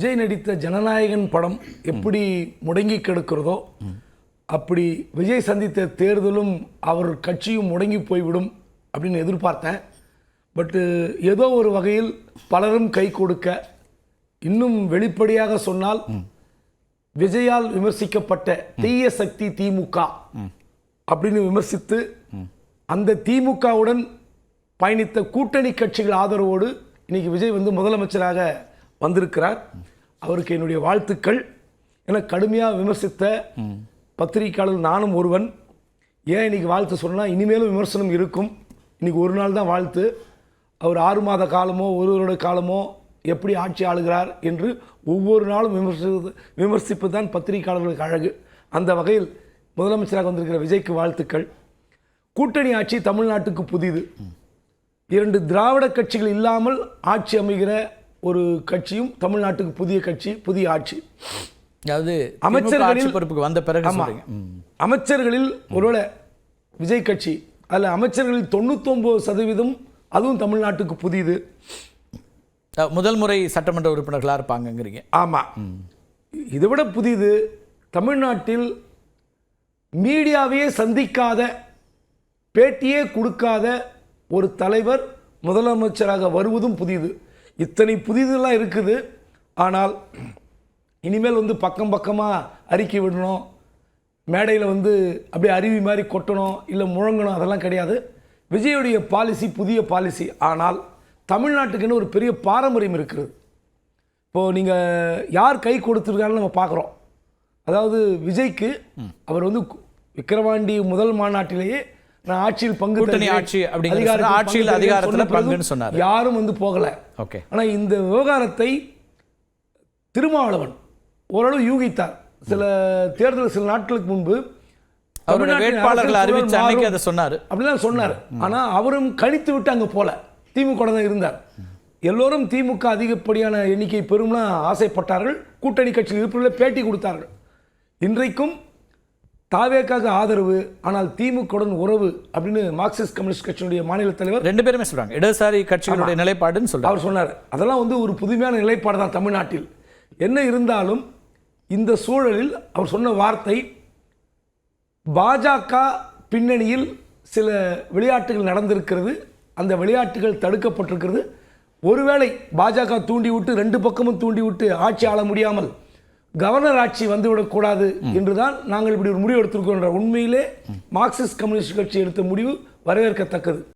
விஜய் நடித்த ஜனநாயகன் படம் எப்படி முடங்கி கிடக்கிறதோ அப்படி விஜய் சந்தித்த தேர்தலும் அவர் கட்சியும் முடங்கி போய்விடும் அப்படின்னு எதிர்பார்த்தேன். பட்டு ஏதோ ஒரு வகையில் பலரும் கை கொடுக்க, இன்னும் வெளிப்படையாக சொன்னால் விஜயால் விமர்சிக்கப்பட்ட தீய சக்தி திமுக அப்படின்னு விமர்சித்து அந்த திமுகவுடன் பயணித்த கூட்டணி கட்சிகள் ஆதரவோடு இன்னைக்கு விஜய் முதலமைச்சராக வந்திருக்கிறார். அவருக்கு என்னுடைய வாழ்த்துக்கள். என கடுமையாக விமர்சித்த பத்திரிகையாளர் நானும் ஒருவன். ஏன் இன்னைக்கு வாழ்த்து சொன்னால் இனிமேலும் விமர்சனம் இருக்கும். இன்னைக்கு ஒரு நாள் தான் வாழ்த்து. அவர் 6 மாத காலமோ ஒரு வருட காலமோ எப்படி ஆட்சி ஆளுகிறார் என்று ஒவ்வொரு நாளும் விமர்சிப்பு தான் பத்திரிகையாளர்களுக்கு அழகு. அந்த வகையில் முதலமைச்சராக வந்திருக்கிற விஜய்க்கு வாழ்த்துக்கள். கூட்டணி ஆட்சி தமிழ்நாட்டுக்கு புதிது. 2 திராவிட கட்சிகள் இல்லாமல் ஆட்சி அமைகிற ஒரு கட்சியும் தமிழ்நாட்டுக்கு புதிய கட்சி, புதிய ஆட்சி. அதாவது அமைச்சர்களில் பொறுப்புக்கு வந்த பிறகு அமைச்சர்களில் ஒருவேளை விஜய் கட்சி அதில் அமைச்சர்களில் 99% அதுவும் தமிழ்நாட்டுக்கு புதிது. முதல் முறை சட்டமன்ற உறுப்பினர்களாக இருப்பாங்கங்கிறீங்க. ஆமாம், இதை விட புதிது. தமிழ்நாட்டில் மீடியாவையே சந்திக்காத, பேட்டியே கொடுக்காத ஒரு தலைவர் முதலமைச்சராக வருவதும் புதிது. இத்தனை புதிதெல்லாம் இருக்குது. ஆனால் இனிமேல் பக்கம் பக்கமாக அறிக்கை விடணும், மேடையில் அப்படியே அருவி மாதிரி கொட்டணும், இல்லை முழங்கணும், அதெல்லாம் கிடையாது. விஜயுடைய பாலிசி புதிய பாலிசி. ஆனால் தமிழ்நாட்டுக்குன்னு ஒரு பெரிய பாரம்பரியம் இருக்கிறது. இப்போது நீங்கள் யார் கை கொடுத்துருக்காருன்னு நம்ம பார்க்குறோம். அதாவது விஜய்க்கு அவர் விக்கிரவாண்டி முதல் மாநாட்டிலேயே நான் ஆட்சியில் பங்கு யாரும் போகல. ஆனா இந்த விவகாரத்தை திருமாவளவன் ஓரளவு யூகித்தார். சில தேர்தல் சில நாட்களுக்கு முன்பு அப்படிலாம் சொன்னார். ஆனா அவரும் கணித்து விட்டு அங்க போல, திமுக தான் இருந்தார். எல்லோரும் திமுக அதிகப்படியான எண்ணிக்கை பெறும்னா ஆசைப்பட்டார்கள். கூட்டணி கட்சியில் இருப்பவர்களே பேட்டி கொடுத்தார்கள். இன்றைக்கும் தாவேக்காக ஆதரவு, ஆனால் திமுகவுடன் உறவு அப்படின்னு மார்க்சிஸ்ட் கம்யூனிஸ்ட் கட்சியினுடைய மாநில தலைவர் 2 பேருமே சொல்றாங்க. இடதுசாரி கட்சிகளுடைய நிலைப்பாடுன்னு சொல்றாரு. அவர் சொன்னார். அதெல்லாம் ஒரு புதுமையான நிலைப்பாடு தான் தமிழ்நாட்டில். என்ன இருந்தாலும் இந்த சூழலில் அவர் சொன்ன வார்த்தை, பாஜக பின்னணியில் சில விளையாட்டுகள் நடந்திருக்கிறது, அந்த விளையாட்டுகள் தடுக்கப்பட்டிருக்கிறது. ஒருவேளை பாஜக தூண்டிவிட்டு 2 பக்கமும் தூண்டிவிட்டு ஆட்சி ஆள முடியாமல் கவர்னர் ஆட்சி வந்துவிடக்கூடாது என்றுதான் நாங்கள் இப்படி ஒரு முடிவு எடுத்திருக்கோம். உண்மையிலே மார்க்சிஸ்ட் கம்யூனிஸ்ட் கட்சி எடுத்த முடிவு வரவேற்கத்தக்கது.